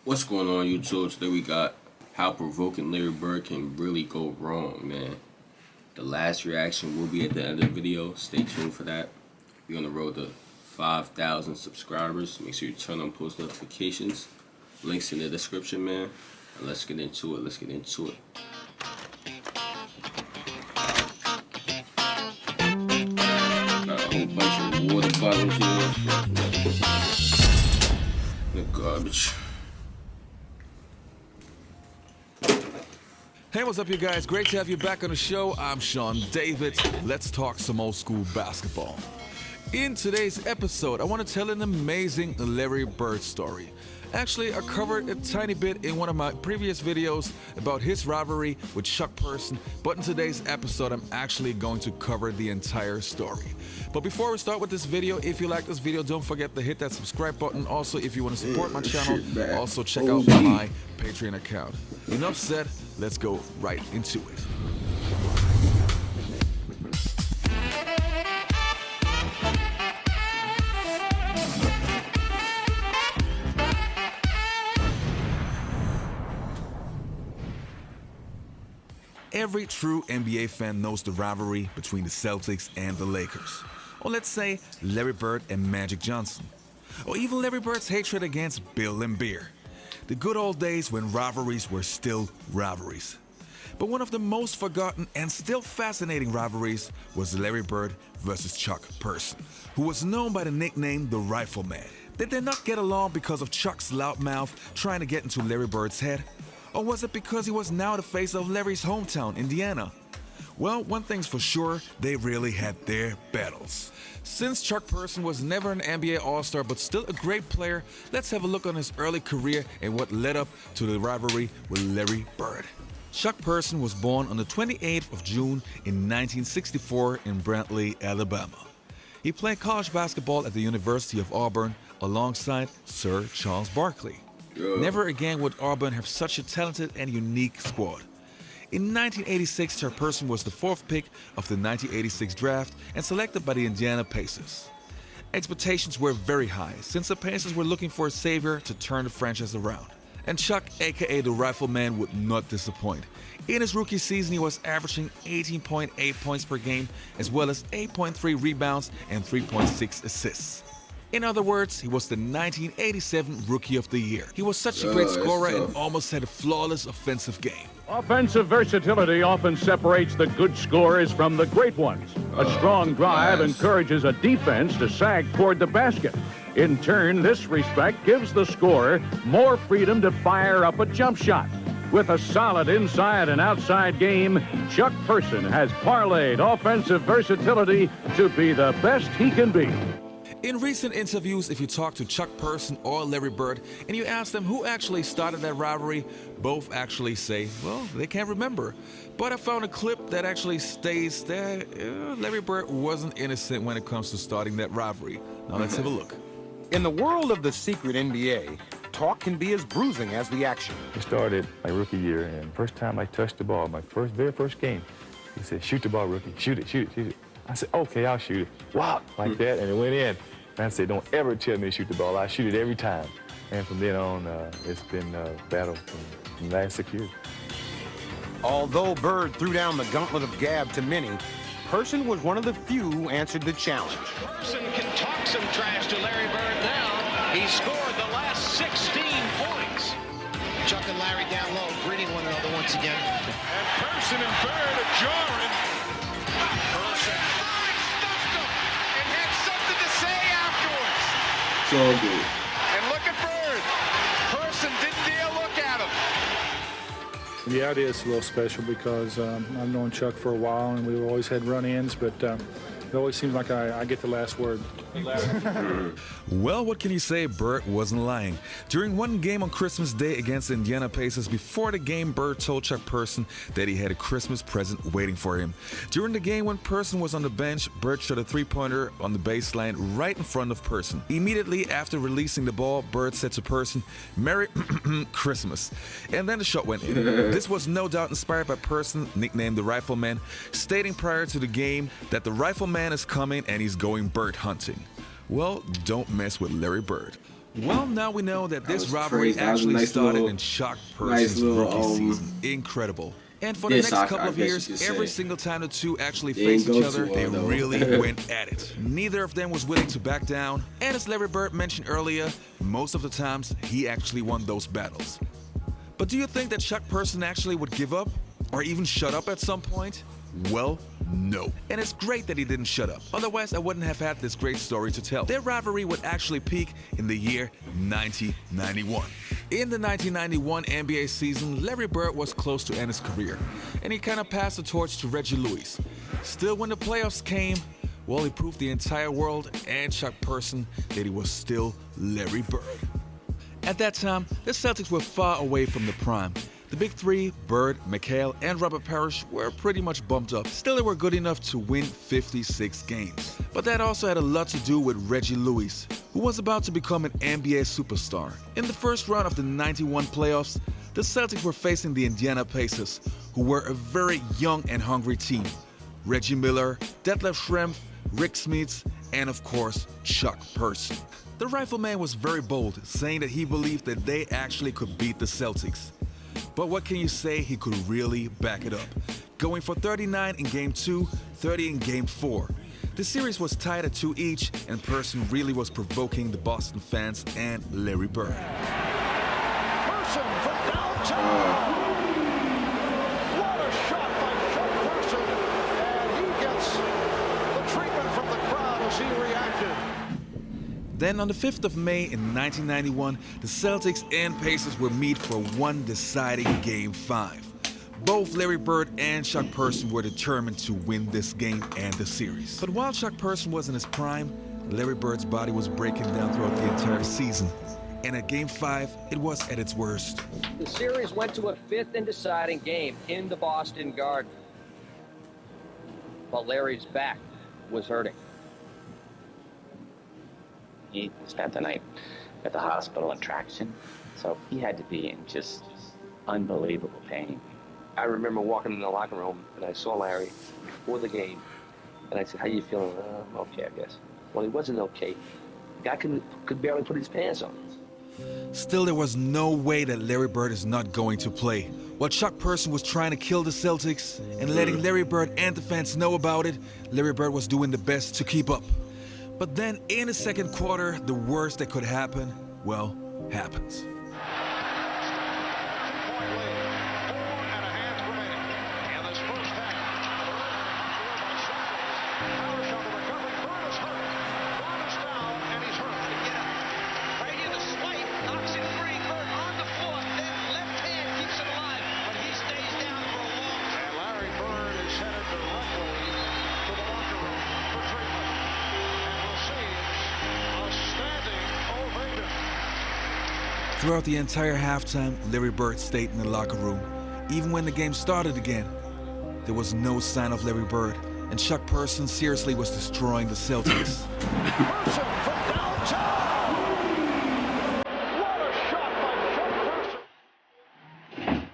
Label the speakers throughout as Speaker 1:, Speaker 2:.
Speaker 1: What's going on YouTube? Today we got how provoking Larry Bird can really go wrong, man. The last reaction will be at the end of the video. Stay tuned for that. We're on the road to 5,000 subscribers. Make sure you turn on post notifications. Links in the description, man. And let's get into it. Got a whole bunch of water bottles here. The garbage.
Speaker 2: Hey, what's up, you guys? Great to have you back on the show. I'm Sean David. Let's talk some old school basketball. In today's episode, I want to tell an amazing Larry Bird story. Actually, I covered a tiny bit in one of my previous videos about his rivalry with Chuck Person, but in today's episode, I'm actually going to cover the entire story. But before we start with this video, if you like this video, don't forget to hit that subscribe button. Also, if you want to support my channel, also check out my Patreon account. Enough said, let's go right into it. Every true NBA fan knows the rivalry between the Celtics and the Lakers. Or let's say Larry Bird and Magic Johnson. Or even Larry Bird's hatred against Bill and Beer. The good old days when rivalries were still rivalries. But one of the most forgotten and still fascinating rivalries was Larry Bird versus Chuck Person, who was known by the nickname the Rifleman. Did they not get along because of Chuck's loud mouth trying to get into Larry Bird's head? Or was it because he was now the face of Larry's hometown, Indiana? Well, one thing's for sure, they really had their battles. Since Chuck Person was never an NBA All-Star but still a great player, let's have a look on his early career and what led up to the rivalry with Larry Bird. Chuck Person was born on the 28th of June in 1964 in Brantley, Alabama. He played college basketball at the University of Auburn alongside Sir Charles Barkley. Never again would Auburn have such a talented and unique squad. In 1986, Chuck Person was the fourth pick of the 1986 draft and selected by the Indiana Pacers. Expectations were very high since the Pacers were looking for a savior to turn the franchise around. And Chuck, aka the Rifleman, would not disappoint. In his rookie season, he was averaging 18.8 points per game, as well as 8.3 rebounds and 3.6 assists. In other words, he was the 1987 Rookie of the Year. He was such a great scorer and almost had a flawless offensive game.
Speaker 3: Offensive versatility often separates the good scorers from the great ones. A strong drive encourages a defense to sag toward the basket. In turn, this respect gives the scorer more freedom to fire up a jump shot. With a solid inside and outside game, Chuck Person has parlayed offensive versatility to be the best he can be.
Speaker 2: In recent interviews, if you talk to Chuck Person or Larry Bird and you ask them who actually started that rivalry, both actually say, well, they can't remember. But I found a clip that actually states that Larry Bird wasn't innocent when it comes to starting that rivalry. Now let's have a look.
Speaker 4: In the world of the secret NBA, talk can be as bruising as the action.
Speaker 5: It started my rookie year, and first time I touched the ball, my very first game, he said, shoot the ball, rookie, shoot it, shoot it, shoot it. I said, okay, I'll shoot it. Wow, like that, and it went in. And I said, don't ever tell me to shoot the ball. I shoot it every time. And from then on, it's been a battle for the last 6 years.
Speaker 4: Although Bird threw down the gauntlet of gab to many, Person was one of the few who answered the challenge.
Speaker 6: Person can talk some trash to Larry Bird now. He scored the last 16 points.
Speaker 7: Chuck and Larry down low, greeting one another once again.
Speaker 6: And Person and Bird are jarring. Person stuffed him and had something to say afterwards.
Speaker 1: So good.
Speaker 6: And look at Bird. Person didn't dare look at him.
Speaker 8: Yeah, it is a little special because I've known Chuck for a while and we've always had run-ins, but it always seems like I get the last word.
Speaker 2: Well, what can you say? Bird wasn't lying. During one game on Christmas Day against the Indiana Pacers, before the game, Bird told Chuck Person that he had a Christmas present waiting for him. During the game, when Person was on the bench, Bird shot a three-pointer on the baseline right in front of Person. Immediately after releasing the ball, Bird said to Person, "Merry Christmas." And then the shot went in. This was no doubt inspired by Person, nicknamed the Rifleman, stating prior to the game that the Rifleman is coming and he's going bird hunting. Well, don't mess with Larry Bird. Well, now we know that this
Speaker 1: was
Speaker 2: rivalry
Speaker 1: crazy. That was a
Speaker 2: actually
Speaker 1: nice
Speaker 2: started
Speaker 1: little-
Speaker 2: in Chuck
Speaker 1: nice
Speaker 2: Person's
Speaker 1: little,
Speaker 2: rookie season. Incredible. And for the
Speaker 1: diss,
Speaker 2: next couple
Speaker 1: I
Speaker 2: of
Speaker 1: guess you
Speaker 2: years,
Speaker 1: could
Speaker 2: every
Speaker 1: say.
Speaker 2: single time the two actually
Speaker 1: They
Speaker 2: faced
Speaker 1: didn't
Speaker 2: each
Speaker 1: go
Speaker 2: other,
Speaker 1: too
Speaker 2: they
Speaker 1: well, though.
Speaker 2: really went at it. Neither of them was willing to back down, and as Larry Bird mentioned earlier, most of the times he actually won those battles. But do you think that Chuck Person actually would give up? Or even shut up at some point? Well, no. And it's great that he didn't shut up. Otherwise, I wouldn't have had this great story to tell. Their rivalry would actually peak in the year 1991. In the 1991 NBA season, Larry Bird was close to end his career, and he kind of passed the torch to Reggie Lewis. Still, when the playoffs came, well, he proved the entire world and Chuck Person that he was still Larry Bird. At that time, the Celtics were far away from the prime. The big three, Bird, McHale, and Robert Parrish, were pretty much bumped up. Still, they were good enough to win 56 games. But that also had a lot to do with Reggie Lewis, who was about to become an NBA superstar. In the first round of the 91 playoffs, the Celtics were facing the Indiana Pacers, who were a very young and hungry team. Reggie Miller, Detlef Schrempf, Rick Smeets, and of course, Chuck Person. The Rifleman was very bold, saying that he believed that they actually could beat the Celtics. But what can you say, he could really back it up, going for 39 in Game 2, 30 in Game 4. The series was tied at 2 each, and Person really was provoking the Boston fans and Larry Bird.
Speaker 6: Person from downtown. What a shot by Chuck Person. And he gets the treatment from the crowd as he reacted.
Speaker 2: Then on the 5th of May in 1991, the Celtics and Pacers would meet for one deciding Game 5. Both Larry Bird and Chuck Person were determined to win this game and the series. But while Chuck Person was in his prime, Larry Bird's body was breaking down throughout the entire season. And at Game 5, it was at its worst.
Speaker 9: The series went to a 5th and deciding game in the Boston Garden. But Larry's back was hurting.
Speaker 10: He spent the night at the hospital in traction, so he had to be in just unbelievable pain.
Speaker 11: I remember walking in the locker room, and I saw Larry before the game, and I said, "How you feeling?" "I'm okay, I guess." Well, he wasn't okay. The guy could barely put his pants on.
Speaker 2: Still, there was no way that Larry Bird is not going to play. While Chuck Person was trying to kill the Celtics and letting Larry Bird and the fans know about it, Larry Bird was doing the best to keep up. But then in the second quarter, the worst that could happen, well, happens. Throughout the entire halftime, Larry Bird stayed in the locker room. Even when the game started again, there was no sign of Larry Bird, and Chuck Person seriously was destroying the Celtics.
Speaker 6: Person from downtown. What a shot by Chuck Person.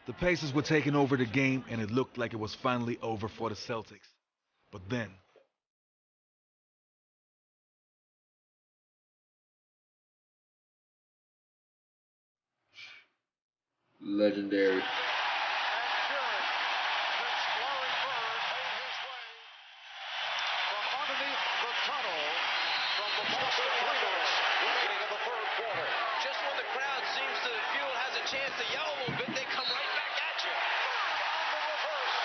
Speaker 2: The Pacers were taking over the game, and it looked like it was finally over for the Celtics. But then,
Speaker 1: Legendary.
Speaker 6: Just when the crowd seems to feel it has a chance to yell a little bit, they come right back at you. On the reverse.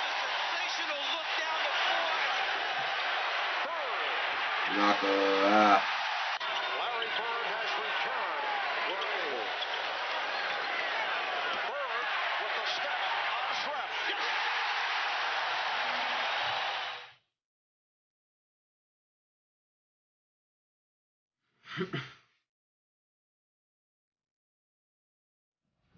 Speaker 6: Sensational look down the floor.
Speaker 1: Knocker.
Speaker 6: Larry Bird has returned where he is. Bird with the step on Schrempf.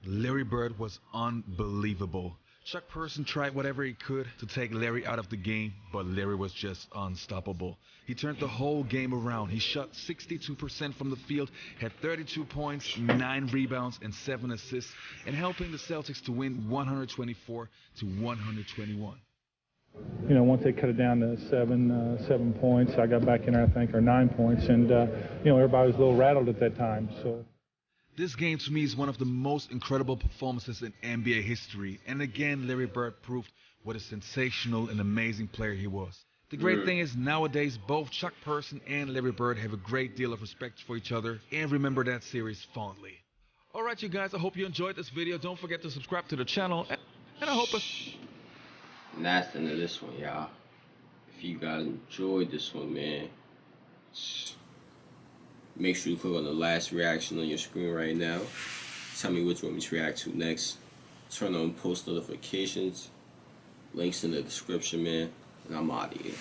Speaker 2: Larry Bird was unbelievable. Chuck Person tried whatever he could to take Larry out of the game, but Larry was just unstoppable. He turned the whole game around. He shot 62% from the field, had 32 points, 9 rebounds, and 7 assists, and helping the Celtics to win 124-121.
Speaker 8: You know, once they cut it down to 7 points, I got back in there, I think, or 9 points, and you know, everybody was a little rattled at that time. So
Speaker 2: this game to me is one of the most incredible performances in NBA history, and again, Larry Bird proved what a sensational and amazing player he was. The great thing is nowadays both Chuck Person and Larry Bird have a great deal of respect for each other and remember that series fondly. Alright you guys, I hope you enjoyed this video. Don't forget to subscribe to the channel, and I hope
Speaker 1: And that's the end of this one, y'all. If you guys enjoyed this one, man, make sure you click on the last reaction on your screen right now. Tell me which one we should react to next. Turn on post notifications. Links in the description, man. And I'm out of here.